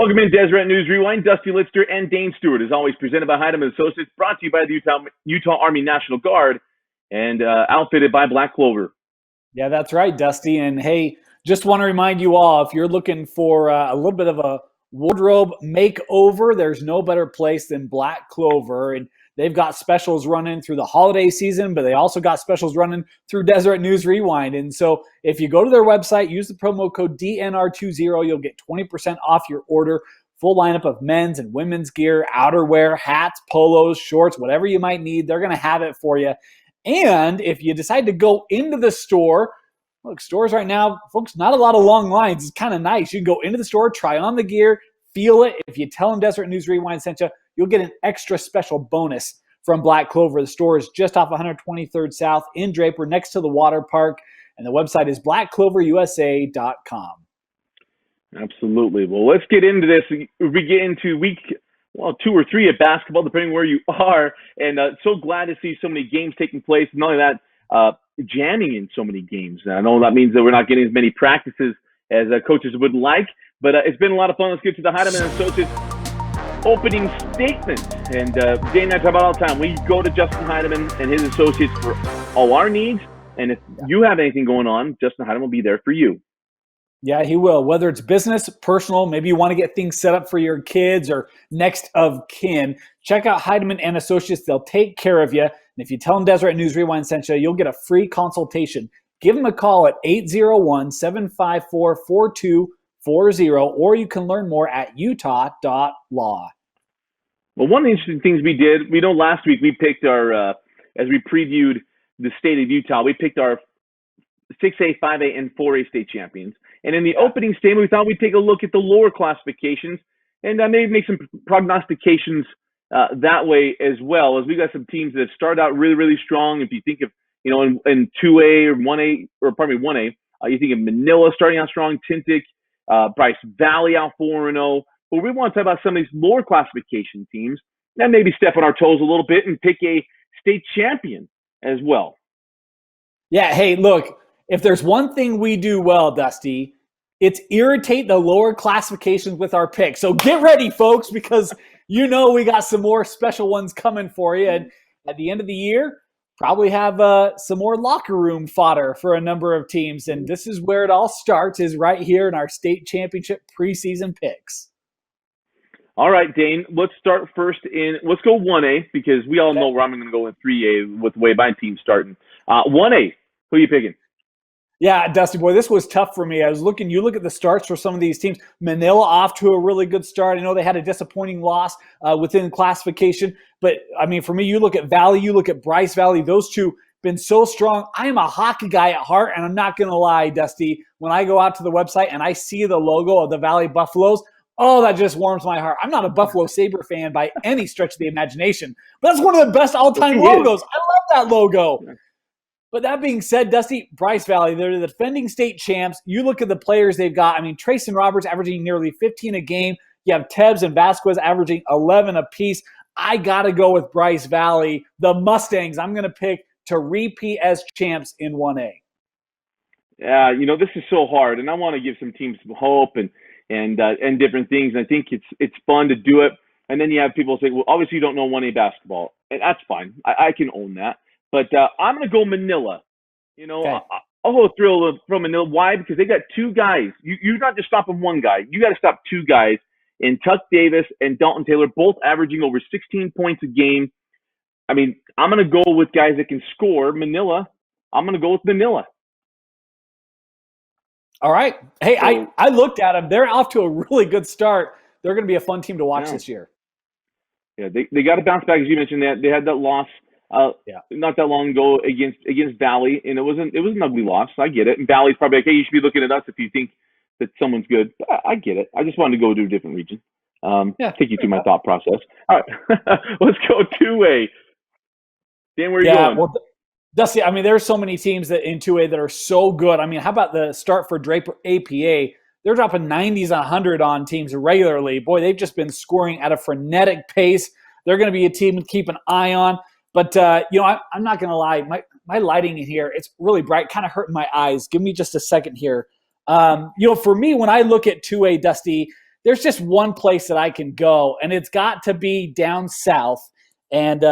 Welcome in Deseret News Rewind. Dusty Litster and Dane Stewart is always presented by Heidemann Associates, brought to you by the Utah Army National Guard, and outfitted by Black Clover. Yeah, that's right, Dusty. And hey, just want to remind you all, if you're looking for a little bit of a wardrobe makeover, there's no better place than Black Clover. And they've got specials running through the holiday season, but they also got specials running through Deseret News Rewind. And so if you go to their website, use the promo code DNR20, you'll get 20% off your order. Full lineup of men's and women's gear, outerwear, hats, polos, shorts, whatever you might need, they're going to have it for you. And if you decide to go into the store, look, stores right now, folks, not a lot of long lines. It's kind of nice. You can go into the store, try on the gear, feel it. If you tell them Deseret News Rewind sent you, you'll get an extra special bonus from Black Clover. The store is just off 123rd South in Draper, next to the water park. And the website is blackcloverusa.com. Absolutely. Well, let's get into this. We get into week 2 or 3 of basketball, depending where you are. And so glad to see so many games taking place. Not only that, jamming in so many games. And I know that means that we're not getting as many practices as coaches would like, but it's been a lot of fun. Let's get to the Heidemann Associates opening statement. And Dane and I talk about all the time. We go to Justin Heidemann and his associates for all our needs. And if you have anything going on, Justin Heidemann will be there for you. Yeah, he will. Whether it's business, personal, maybe you want to get things set up for your kids or next of kin, check out Heidemann and Associates. They'll take care of you. And if you tell them Deseret News Rewind sent you, you'll get a free consultation. Give them a call at 801-754-4240, or you can learn more at utah.law. Well, one of the interesting things we did, we know last week we picked our, as we previewed the state of Utah, we picked our 6A, 5A, and 4A state champions. And in the opening statement, we thought we'd take a look at the lower classifications and maybe make some prognostications that way as well, as we got some teams that have started out really, really strong. If you think of, in 2A or 1A, or pardon me, 1A, you think of Manila starting out strong, Tintic, Bryce Valley out 4-0. But we want to talk about some of these lower classification teams and maybe step on our toes a little bit and pick a state champion as well. Yeah, hey, look, if there's one thing we do well, Dusty, it's irritate the lower classifications with our picks. So get ready, folks, because we got some more special ones coming for you. And at the end of the year, probably have some more locker room fodder for a number of teams. And this is where it all starts, is right here in our state championship preseason picks. All right, Dane, let's start first let's go 1A, because we all know where I'm going to go in 3A with the way my team's starting. 1A, who are you picking? Yeah, Dusty boy, this was tough for me. I was looking, you look at the starts for some of these teams. Manila off to a really good start. I know they had a disappointing loss within classification, but I mean, for me, you look at Valley, you look at Bryce Valley, those two been so strong. I am a hockey guy at heart, and I'm not going to lie, Dusty, when I go out to the website and I see the logo of the Valley Buffaloes, oh, that just warms my heart. I'm not a Buffalo Sabre fan by any stretch of the imagination, but that's one of the best all-time logos. I love that logo. But that being said, Dusty, Bryce Valley, they're the defending state champs. You look at the players they've got. I mean, Trayson Roberts averaging nearly 15 a game. You have Tebbs and Vasquez averaging 11 apiece. I got to go with Bryce Valley. The Mustangs, I'm going to pick to repeat as champs in 1A. Yeah, this is so hard, and I want to give some teams some hope and different things. And I think it's fun to do it. And then you have people say, well, obviously you don't know 1A basketball. And that's fine. I can own that. But I'm going to go Manila. Okay. I'll go thrill from Manila. Why? Because they got two guys. You're not just stopping one guy. You got to stop two guys in Tuck Davis and Dalton Taylor, both averaging over 16 points a game. I mean, I'm going to go with guys that can score. Manila, I'm going to go with Manila. All right. Hey, so, I looked at them. They're off to a really good start. They're going to be a fun team to watch this year. Yeah, they got to bounce back, as you mentioned. They had that loss not that long ago against Valley, and it was an ugly loss. I get it. And Valley's probably like, hey, you should be looking at us if you think that someone's good. I get it. I just wanted to go to a different region. Take you through my thought process. All right, let's go 2A. Dan, where are you going? Well, Dusty, I mean, there's so many teams that in 2A that are so good. I mean, how about the start for Draper APA? They're dropping 90s, 100 on teams regularly. Boy, they've just been scoring at a frenetic pace. They're going to be a team to keep an eye on. But, I'm not going to lie. My lighting in here, it's really bright, kind of hurting my eyes. Give me just a second here. For me, when I look at 2A, Dusty, there's just one place that I can go, and it's got to be down south, and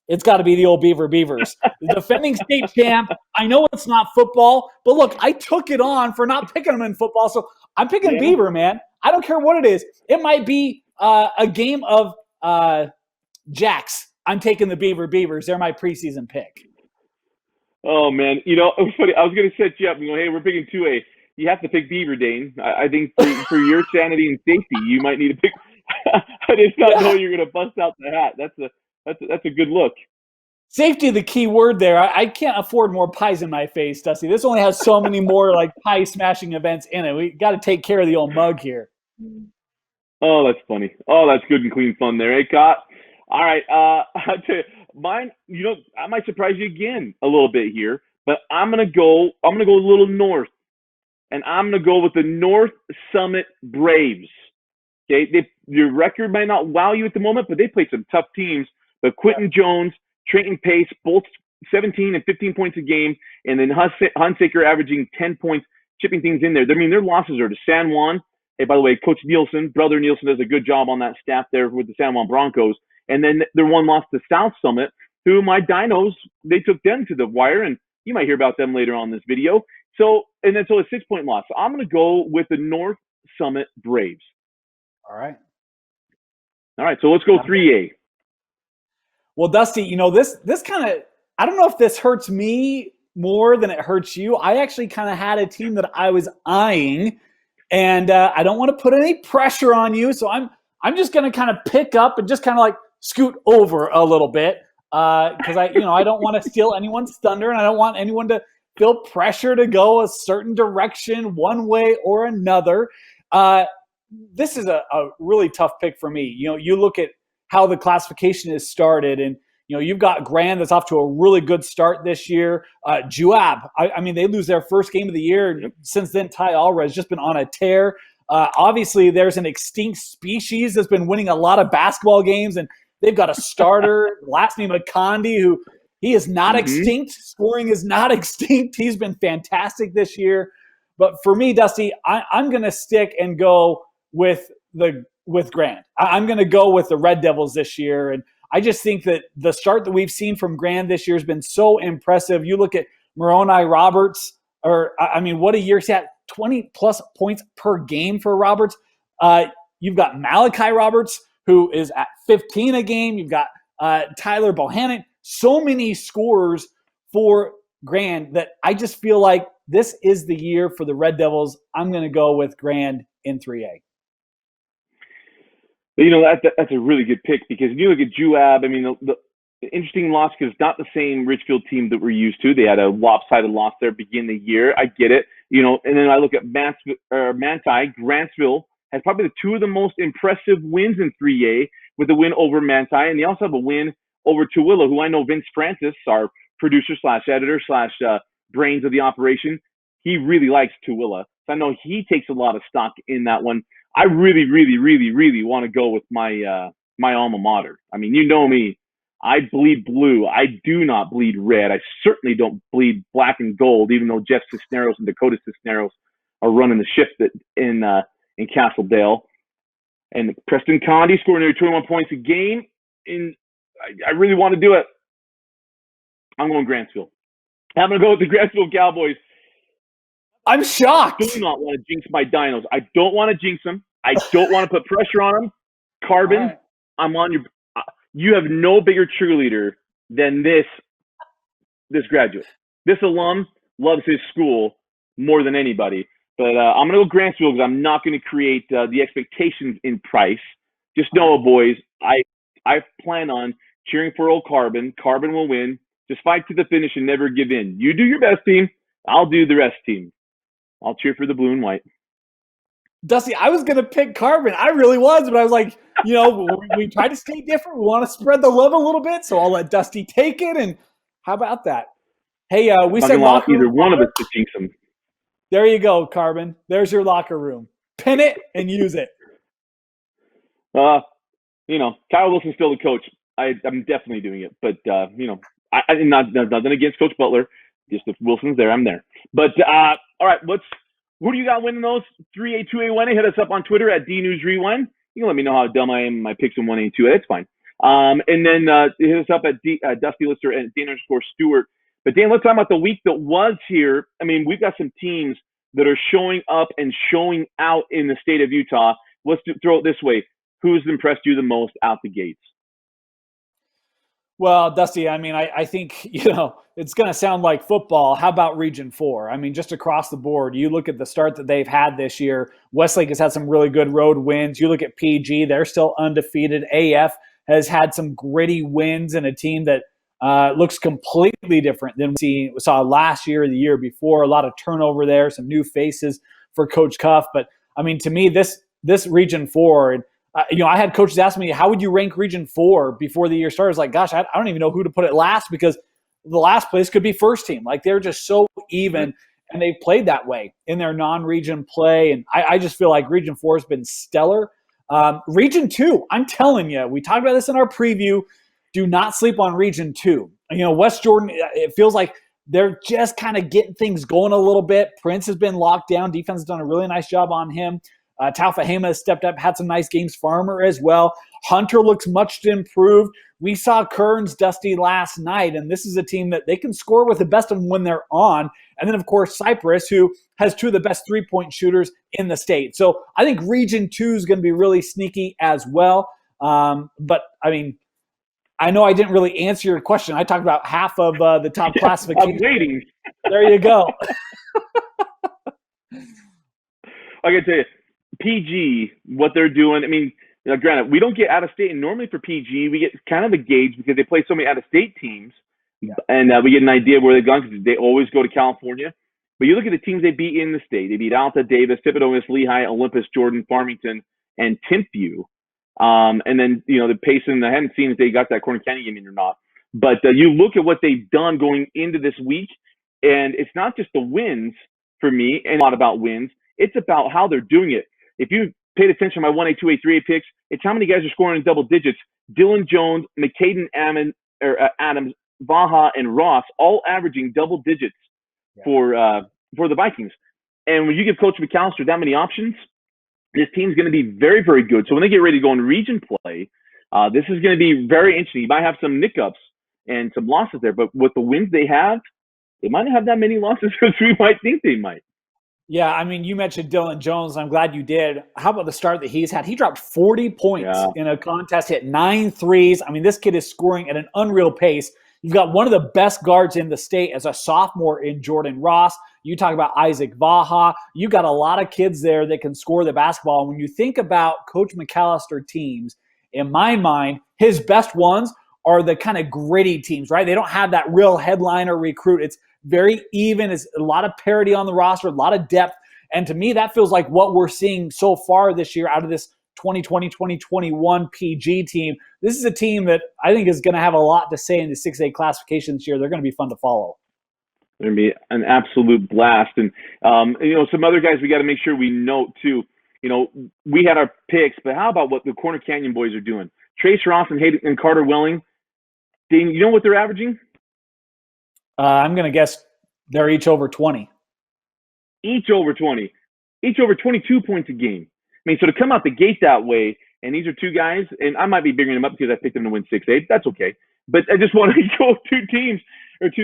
it's got to be the old Beavers. The defending state champ. I know it's not football, but look, I took it on for not picking them in football, so I'm picking Beaver, man. I don't care what it is. It might be a game of Jacks. I'm taking the Beavers. They're my preseason pick. Oh, man. You know, it was funny. I was going to set you up and go, hey, we're picking 2A. You have to pick Beaver, Dane. I think for your sanity and safety, you might need to pick. I did not know you're going to bust out the hat. That's a good look. Safety, the key word there. I can't afford more pies in my face, Dusty. This only has so many more like pie smashing events in it. We got to take care of the old mug here. Oh, that's funny. Oh, that's good and clean fun there, eh, Cott? All right. I'll tell you, mine. You know, I might surprise you again a little bit here, but I'm gonna go a little north, and I'm gonna go with the North Summit Braves. Okay, your record might not wow you at the moment, but they played some tough teams. But Quentin Jones, Trenton Pace, both 17 and 15 points a game, and then Hunsaker averaging 10 points, chipping things in there. I mean, their losses are to San Juan. Hey, by the way, Coach Nielsen, Brother Nielsen, does a good job on that staff there with the San Juan Broncos. And then their one loss to South Summit, who my Dinos, they took them to the wire, and you might hear about them later on in this video. So a 6-point loss. So I'm going to go with the North Summit Braves. All right. So let's go 3A. Well, Dusty, you know, this kind of, I don't know if this hurts me more than it hurts you. I actually kind of had a team that I was eyeing, and I don't want to put any pressure on you, so I'm just going to kind of pick up and just kind of like scoot over a little bit because I don't want to steal anyone's thunder, and I don't want anyone to feel pressure to go a certain direction one way or another. This is a really tough pick for me. You know, you look at how the classification is started, and you know you've got Grand that's off to a really good start this year. Juab, I mean, they lose their first game of the year. Since then, Ty Alra has just been on a tear. Obviously, there's an extinct species that's been winning a lot of basketball games, and they've got a starter, last name Akandi, who he is not extinct. Scoring is not extinct. He's been fantastic this year. But for me, Dusty, I'm going to stick and go with Grand. I'm going to go with the Red Devils this year. And I just think that the start that we've seen from Grand this year has been so impressive. You look at Moroni Roberts, what a year he's had, 20-plus points per game for Roberts. You've got Malachi Roberts, who is at 15 a game. You've got Tyler Bohannon. So many scores for Grand that I just feel like this is the year for the Red Devils. I'm going to go with Grand in 3A. You know, that's a really good pick because if you look at Juab, I mean, the interesting loss because it's not the same Richfield team that we're used to. They had a lopsided loss there beginning of the year. I get it. You know, and then I look at Manti, Grantsville has probably two of the most impressive wins in 3A with a win over Manti, and they also have a win over Tooele, who I know Vince Francis, our producer / editor / brains of the operation, he really likes Tooele. So I know he takes a lot of stock in that one. I really, really, really, really want to go with my my alma mater. I mean, you know me. I bleed blue. I do not bleed red. I certainly don't bleed black and gold, even though Jeff Cisneros and Dakota Cisneros are running the shift in Castledale. And Preston Condi scoring nearly 21 points a game. And I really want to do it. I'm going Grantsville. I'm going to go with the Grantsville Cowboys. I'm shocked. I do not want to jinx my Dinos. I don't want to jinx them. I don't want to put pressure on them. Carbon, right. I'm on your. You have no bigger cheerleader than this graduate. This alum loves his school more than anybody. But I'm going to go Grantsville because I'm not going to create the expectations in Price. Just know, boys, I plan on cheering for old Carbon. Carbon will win. Just fight to the finish and never give in. You do your best, team. I'll do the rest, team. I'll cheer for the blue and white. Dusty, I was going to pick Carbon. I really was, but I was like, you know, we try to stay different. We want to spread the love a little bit, so I'll let Dusty take it. And how about that? Hey, we said locker either room. One of us to jinx them. There you go, Carbon. There's your locker room. Pin it and use it. You know, Kyle Wilson's still the coach. I'm definitely doing it, but you know, I'm nothing against Coach Butler. Just if Wilson's there, I'm there. But all right, let's who do you got winning those 3A, 2A, 1A? Hit us up on Twitter at D News Rewind. You can let me know how dumb I am in my picks in 1A and 2A. It's fine. And then hit us up at Dusty Litster and Dane_Stewart. But Dan, let's talk about the week that was here. I mean, we've got some teams that are showing up and showing out in the state of Utah. Let's throw it this way. Who's impressed you the most out the gates? Well, Dusty, I mean, I think, it's going to sound like football. How about Region 4? I mean, just across the board, you look at the start that they've had this year. Westlake has had some really good road wins. You look at PG, they're still undefeated. AF has had some gritty wins and a team that looks completely different than we saw last year or the year before. A lot of turnover there, some new faces for Coach Cuff. But, I mean, to me, this Region 4 – I had coaches ask me, how would you rank Region 4 before the year started? I was like, gosh, I don't even know who to put it last because the last place could be first team. Like, they're just so even, and they've played that way in their non-region play. And I just feel like Region 4 has been stellar. Region 2, I'm telling you, we talked about this in our preview. Do not sleep on Region 2. West Jordan, it feels like they're just kind of getting things going a little bit. Prince has been locked down. Defense has done a really nice job on him. Taufahema has stepped up, had some nice games. Farmer as well. Hunter looks much improved. We saw Kearns, Dusty, last night, and this is a team that they can score with the best of them when they're on. And then, of course, Cypress, who has two of the best three-point shooters in the state. So I think Region 2 is going to be really sneaky as well. But, I mean, I know I didn't really answer your question. I talked about half of the top classifications. I'm waiting. There you go. I can tell you, PG, what they're doing, I mean, granted, we don't get out of state, and normally for PG, we get kind of a gauge because they play so many out of state teams, and we get an idea of where they've gone because they always go to California. But you look at the teams they beat in the state. They beat Alta, Davis, Thibodaux, Lehigh, Olympus, Jordan, Farmington, and Timpview. And then, the Payson, I haven't seen if they got that Corner County game in or not. But you look at what they've done going into this week, and it's not just the wins for me, and a lot about wins. It's about how they're doing it. If you paid attention to my 1A, 2A, 3A picks, it's how many guys are scoring in double digits. Dylan Jones, McCaden Adams, Vaha, and Ross all averaging double digits for the Vikings. And when you give Coach McAllister that many options, this team's going to be very, very good. So when they get ready to go in region play, this is going to be very interesting. You might have some nickups and some losses there, but with the wins they have, they might not have that many losses as we might think they might. Yeah, I mean, you mentioned Dylan Jones. I'm glad you did. How about the start that he's had? He dropped 40 points in a contest, hit 9 threes. I mean, this kid is scoring at an unreal pace. You've got one of the best guards in the state as a sophomore in Jordan Ross. You talk about Isaac Vaha. You got a lot of kids there that can score the basketball. When you think about Coach McAllister teams, in my mind, his best ones are the kind of gritty teams, right? They don't have that real headliner recruit. It's very even. It's a lot of parity on the roster, a lot of depth. And to me, that feels like what we're seeing so far this year out of this 2020-2021 PG team. This is a team that I think is going to have a lot to say in the 6A classification this year. They're going to be fun to follow. They're going to be an absolute blast. And, some other guys we got to make sure we note, too. We had our picks, but how about what the Corner Canyon boys are doing? Trace Ross and Hayden and Carter Welling, Dane, you know what they're averaging? I'm going to guess they're each over 20. Each over 20. Each over 22 points a game. I mean, so to come out the gate that way, and these are two guys, and I might be biggering them up because I picked them to win 6A. That's okay. But I just want to go two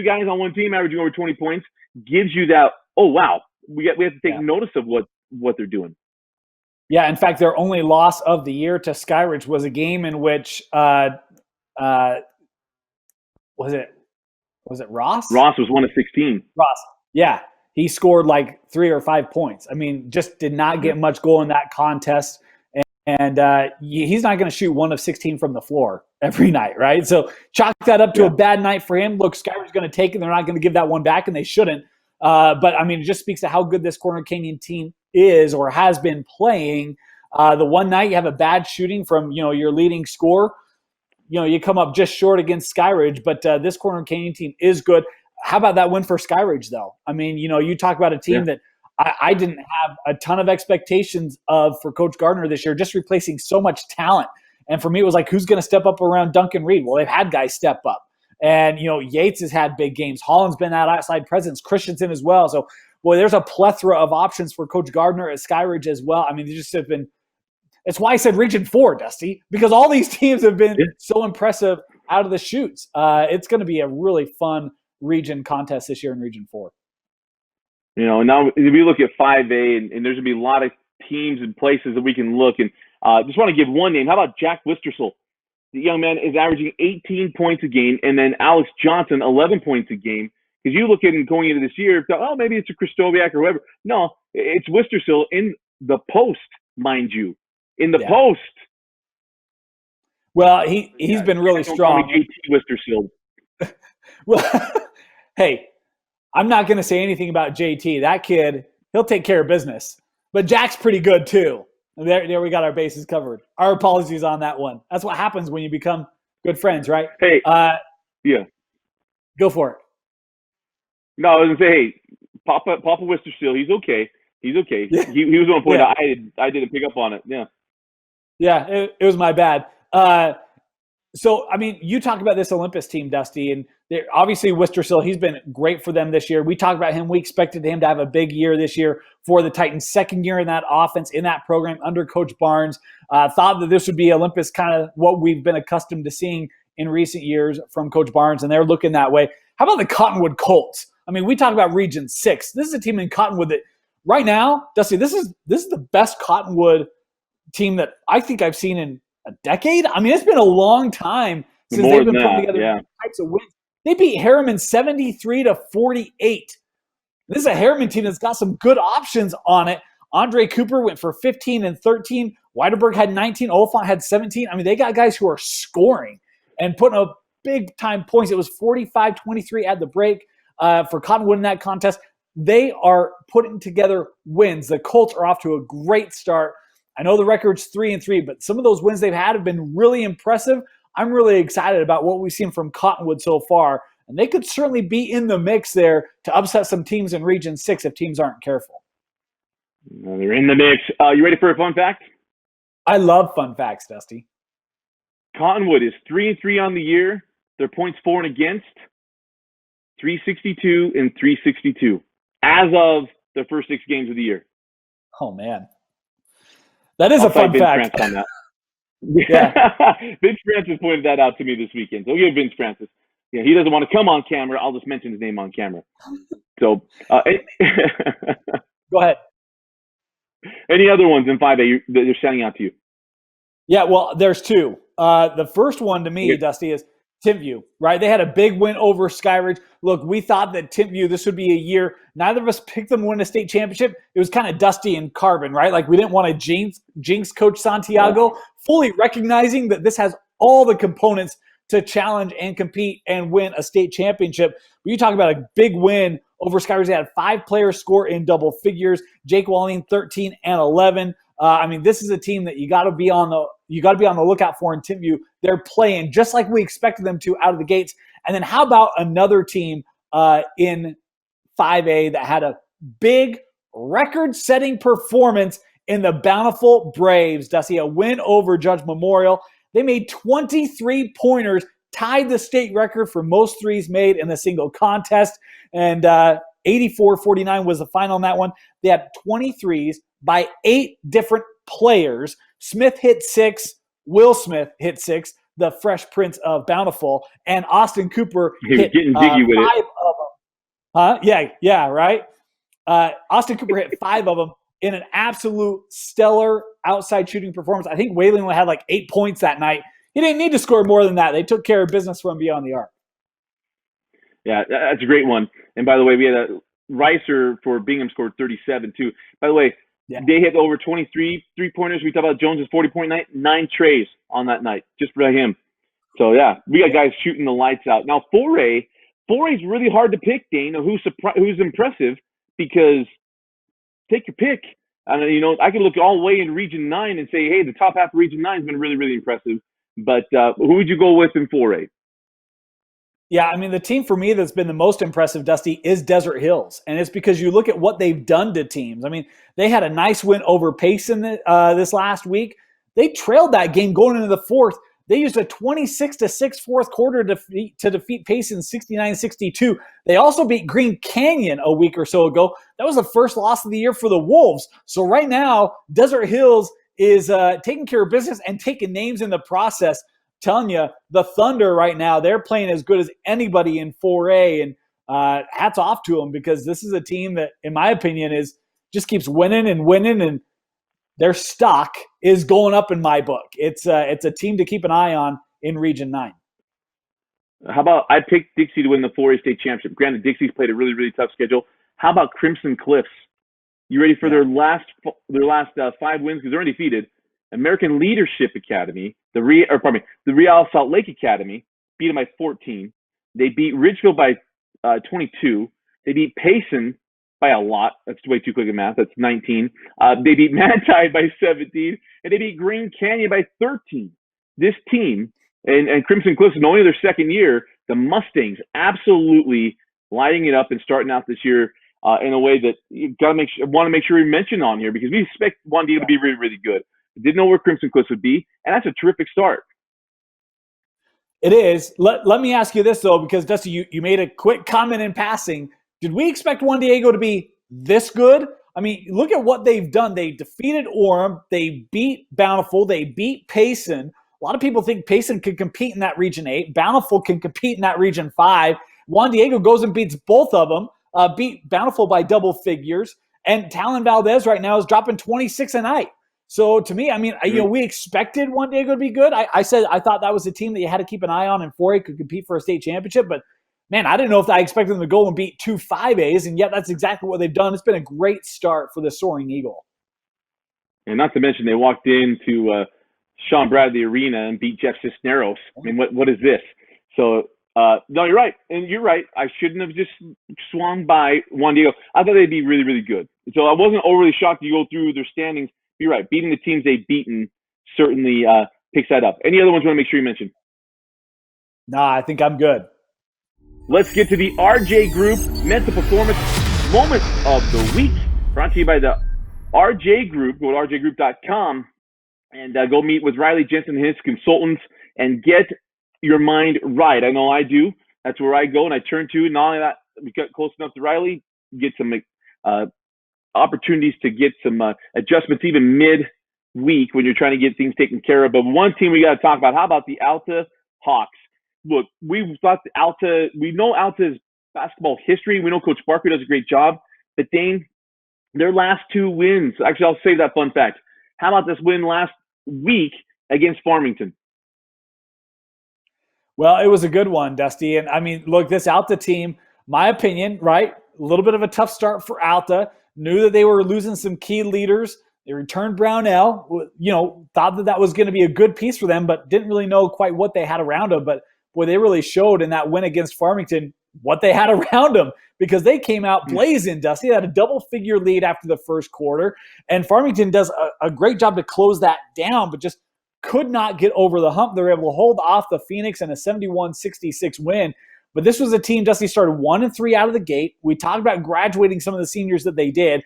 guys on one team averaging over 20 points gives you that, oh, wow, we have to take notice of what they're doing. Yeah, in fact, their only loss of the year to Skyridge was a game in which was it Ross? Ross was 1 of 16. Ross, yeah. He scored like 3 or 5 points. I mean, just did not get much goal in that contest. And he's not going to shoot 1 of 16 from the floor every night, right? So chalk that up to a bad night for him. Look, Skyridge's going to take it. They're not going to give that one back, and they shouldn't. But, I mean, it just speaks to how good this Corner Canyon team is or has been playing. The one night you have a bad shooting from, your leading scorer. You come up just short against Skyridge, but this Corner Canyon team is good. How about that win for Skyridge, though? I mean, you talk about a team that I didn't have a ton of expectations of for Coach Gardner this year, just replacing so much talent. And for me, it was like, who's going to step up around Duncan Reed? Well, they've had guys step up. And, Yates has had big games. Holland's been that outside presence. Christensen as well. So boy, there's a plethora of options for Coach Gardner at Skyridge as well. I mean, they just have been – it's why I said Region 4, Dusty, because all these teams have been so impressive out of the chutes. It's going to be a really fun region contest this year in Region 4. Now if we look at 5A, and there's going to be a lot of teams and places that we can look. And just want to give one name. How about Jack Wistersel? The young man is averaging 18 points a game, and then Alex Johnson, 11 points a game. Because you look at him going into this year, maybe it's a Kristoviak or whoever. No, it's Wistersel in the post, mind you. In the post. Well, he's been really strong. JT Wistersel. Well, hey, I'm not going to say anything about JT. That kid, he'll take care of business. But Jack's pretty good too. There we got our bases covered. Our apologies on that one. That's what happens when you become good friends, right? Hey, yeah. Go for it. No, I was going to say, hey, Papa Wistersel, he's okay. He's okay. Yeah. He was going to point out I didn't pick up on it. Yeah. Yeah, it was my bad. So, I mean, you talk about this Olympus team, Dusty, and obviously Wistersel, he's been great for them this year. We talked about him. We expected him to have a big year this year for the Titans. Second year in that offense, in that program under Coach Barnes. Thought that this would be Olympus, kind of what we've been accustomed to seeing in recent years from Coach Barnes, and they're looking that way. How about the Cottonwood Colts? I mean, we talk about Region 6. This is a team in Cottonwood that right now, Dusty, this is the best Cottonwood team that I think I've seen in a decade. I mean, it's been a long time since they've been putting together types of wins. They beat Harriman 73-48. This is a Harriman team that's got some good options on it. Andre Cooper went for 15 and 13. Weidelberg had 19. Oliphant had 17. I mean, they got guys who are scoring and putting up big-time points. It was 45-23 at the break for Cottonwood in that contest. They are putting together wins. The Colts are off to a great start. I know the record's 3-3, but some of those wins they've had have been really impressive. I'm really excited about what we've seen from Cottonwood so far, and they could certainly be in the mix there to upset some teams in Region 6 if teams aren't careful. Well, they're in the mix. You ready for a fun fact? I love fun facts, Dusty. Cottonwood is 3-3 on the year. Their points for and against, 362 and 362 as of the first 6 games of the year. Oh, man. That is a fun fact. On that. Yeah. Vince Francis pointed that out to me this weekend. So give Vince Francis. Yeah, he doesn't want to come on camera. I'll just mention his name on camera. So, go ahead. Any other ones in 5A that you're sending out to you? Yeah, well, there's two. The first one to me, Dusty, is Timpview, right? They had a big win over Skyridge. Look, we thought that Timpview, this would be a year. Neither of us picked them to win a state championship. It was kind of Dusty and Carbon, right? Like we didn't want to jinx Coach Santiago, fully recognizing that this has all the components to challenge and compete and win a state championship. But you talk about a big win over Skyridge. They had 5 players score in double figures. Jake Walling, 13 and 11. I mean, this is a team that you got to be on the lookout for in Timpview. They're playing just like we expected them to out of the gates. And then how about another team in 5A that had a big record-setting performance in the Bountiful Braves, Dusty, a win over Judge Memorial. They made 23 pointers, tied the state record for most threes made in a single contest, and 84-49 was the final on that one. They had 23s by 8 different players. Smith hit 6, Will Smith hit 6, the Fresh Prince of Bountiful, and Austin Cooper hit 5 of them. Yeah, right? Austin Cooper hit 5 of them in an absolute stellar outside shooting performance. I think Wayland had like 8 points that night. He didn't need to score more than that. They took care of business from beyond the arc. Yeah, that's a great one. And by the way, we had a Ricer for Bingham scored 37 too. By the way, they hit over 23 3-pointers. We talked about Jones's 40-point night, 9 trays on that night, just for him. So yeah, we got guys shooting the lights out. Now 4A is really hard to pick, Dane. Who's impressive, because take your pick. And I can look all the way in Region 9 and say, hey, the top half of Region 9 has been really, really impressive. But who would you go with in 4A? Yeah, I mean, the team for me that's been the most impressive, Dusty, is Desert Hills. And it's because you look at what they've done to teams. I mean, they had a nice win over Payson this last week. They trailed that game going into the 4th. They used a 26-6 fourth quarter to defeat Payson 69-62. They also beat Green Canyon a week or so ago. That was the first loss of the year for the Wolves. So right now, Desert Hills is taking care of business and taking names in the process. Telling you, the Thunder right now, they're playing as good as anybody in 4A, and hats off to them, because this is a team that, in my opinion, just keeps winning, and their stock is going up in my book. It's a team to keep an eye on in Region 9. How about I picked Dixie to win the 4A state championship? Granted, Dixie's played a really, really tough schedule. How about Crimson Cliffs? You ready for their last 5 wins, because they're undefeated? American Leadership Academy, the Real Salt Lake Academy, beat them by 14. They beat Ridgeville by 22. They beat Payson by a lot. That's way too quick of math. That's 19. They beat Manti by 17, and they beat Green Canyon by 13. This team and Crimson Cliffs, in only their second year, the Mustangs absolutely lighting it up and starting out this year in a way that you want to make sure we mention on here, because we expect Juan Diego to be really, really good. Didn't know where Crimson Cliffs would be, and that's a terrific start. It is. Let me ask you this, though, because, Dusty, you made a quick comment in passing. Did we expect Juan Diego to be this good? I mean, look at what they've done. They defeated Orem. They beat Bountiful. They beat Payson. A lot of people think Payson can compete in that Region 8. Bountiful can compete in that Region 5. Juan Diego goes and beats both of them, beat Bountiful by double figures. And Talon Valdez right now is dropping 26 a night. So to me, I mean, we expected Juan Diego to be good. I said I thought that was a team that you had to keep an eye on, and 4A could compete for a state championship. But man, I didn't know if I expected them to go and beat 2 5As, and yet that's exactly what they've done. It's been a great start for the Soaring Eagle. And not to mention, they walked into Sean Bradley Arena and beat Jeff Cisneros. I mean, what is this? So, no, you're right. And you're right. I shouldn't have just swung by Juan Diego. I thought they'd be really, really good. So I wasn't overly shocked to go through their standings. You're right. Beating the teams they've beaten certainly picks that up. Any other ones you want to make sure you mention? Nah, I think I'm good. Let's get to the RJ Group Mental Performance Moment of the Week. Brought to you by the RJ Group. Go to rjgroup.com and go meet with Riley Jensen and his consultants and get your mind right. I know I do. That's where I go and I turn to. Not only that, we got close enough to Riley, get some opportunities to get some adjustments even mid-week when you're trying to get things taken care of. But one team we got to talk about, how about the Alta Hawks? Look, we know Alta's basketball history. We know Coach Barker does a great job. But Dane, their last 2 wins, actually I'll save that fun fact. How about this win last week against Farmington? Well, it was a good one, Dusty. And I mean, look, this Alta team, my opinion, right? A little bit of a tough start for Alta. Knew that they were losing some key leaders. They returned Brownell, thought that was going to be a good piece for them, but didn't really know quite what they had around them. But boy, they really showed in that win against Farmington what they had around them, because they came out blazing, Dusty. They had a double-figure lead after the first quarter, and Farmington does a great job to close that down, but just could not get over the hump. They were able to hold off the Phoenix in a 71-66 win. But this was a team, Dusty, started 1-3 out of the gate. We talked about graduating some of the seniors that they did.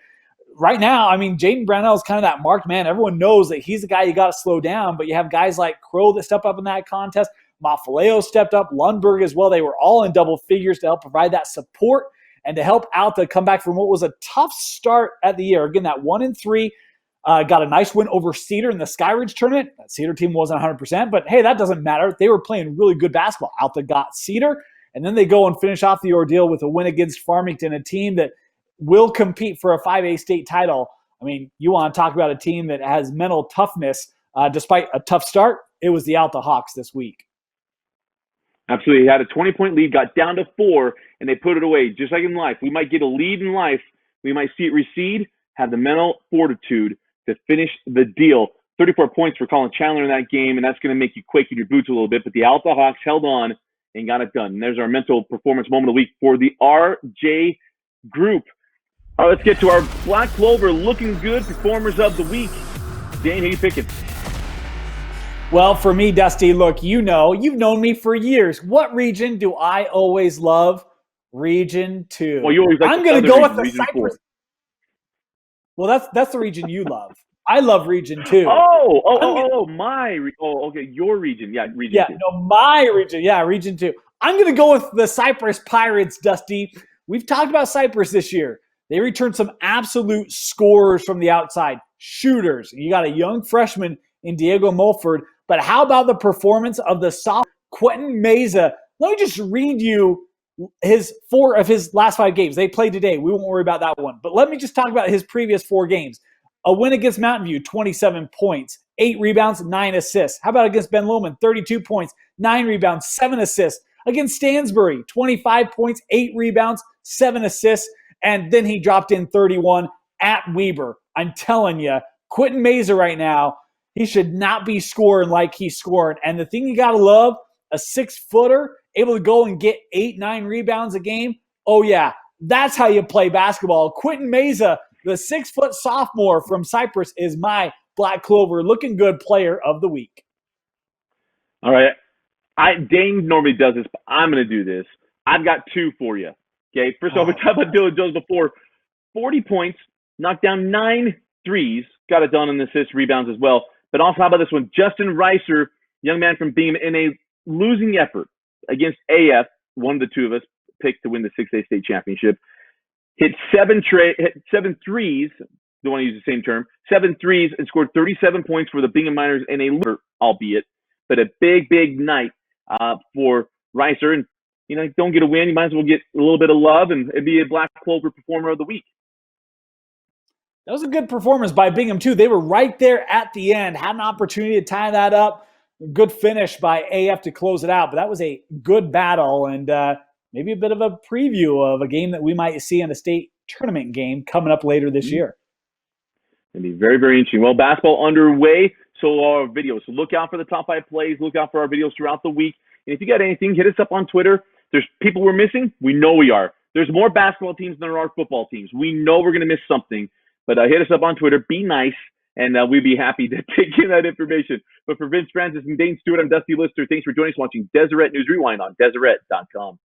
Right now, I mean, Jaden Brownell is kind of that marked man. Everyone knows that he's the guy you got to slow down, but you have guys like Crow that step up in that contest. Mafaleo stepped up, Lundberg as well. They were all in double figures to help provide that support and to help Alta come back from what was a tough start at the year. Again, that 1-3, got a nice win over Cedar in the Skyridge tournament. That Cedar team wasn't 100%, but hey, that doesn't matter. They were playing really good basketball. Alta got Cedar, and then they go and finish off the ordeal with a win against Farmington, a team that will compete for a 5A state title. I mean, you want to talk about a team that has mental toughness despite a tough start. It was the Alta Hawks this week. Absolutely. He had a 20-point lead, got down to 4, and they put it away. Just like in life, we might get a lead in life. We might see it recede, have the mental fortitude to finish the deal. 34 points for Colin Chandler in that game, and that's going to make you quake in your boots a little bit. But the Alta Hawks held on and got it done. And there's our mental performance moment of the week for the RJ Group. All right, let's get to our Black Clover looking good performers of the week. Dane, who are you picking? Well, for me, Dusty, look, you've known me for years. What region do I always love? Region 2. Well, you always like I'm going to go with the Cypress. Well, that's the region you love. I love Region 2. Okay, your region. Yeah, Region Yeah, 2. no, my region. Yeah, Region 2. I'm going to go with the Cypress Pirates, Dusty. We've talked about Cypress this year. They returned some absolute scorers from the outside, shooters. You got a young freshman in Diego Mulford. But how about the performance of the sophomore Quentin Meza? Let me just read you his 4 of his last 5 games. They played today. We won't worry about that one. But let me just talk about his previous 4 games. A win against Mountain View, 27 points, 8 rebounds, 9 assists. How about against Ben Lomond, 32 points, 9 rebounds, 7 assists. Against Stansbury, 25 points, 8 rebounds, 7 assists. And then he dropped in 31 at Weber. I'm telling you, Quentin Meza right now, he should not be scoring like he's scoring. And the thing you got to love, a 6-footer able to go and get 8, 9 rebounds a game. Oh, yeah, that's how you play basketball. Quentin Meza, the 6-foot sophomore from Cyprus, is my Black Clover looking good player of the week. All right. Dane normally does this, but I'm going to do this. I've got 2 for you. Okay. First off, we talked about Dylan Jones before. 40 points, knocked down 9 threes, got it done in assist rebounds as well. But also, how about this one? Justin Reiser, young man from Bingham, in a losing effort against AF, one of the 2 of us picked to win the 6A state championship. Hit 7 threes, don't want to use the same term, 7 threes, and scored 37 points for the Bingham Miners in a loser, albeit, but a big, big night for Reiser. And, don't get a win, you might as well get a little bit of love and be a Black Clover Performer of the Week. That was a good performance by Bingham, too. They were right there at the end, had an opportunity to tie that up. Good finish by AF to close it out, but that was a good battle and maybe a bit of a preview of a game that we might see in a state tournament game coming up later this year. It'll be very, very interesting. Well, basketball underway, so our videos. So look out for the top 5 plays. Look out for our videos throughout the week. And if you got anything, hit us up on Twitter. There's people we're missing. We know we are. There's more basketball teams than there are football teams. We know we're going to miss something. But hit us up on Twitter. Be nice, and we'd be happy to take in that information. But for Vince Francis and Dane Stewart, I'm Dusty Litster. Thanks for joining us watching Deseret News Rewind on Deseret.com.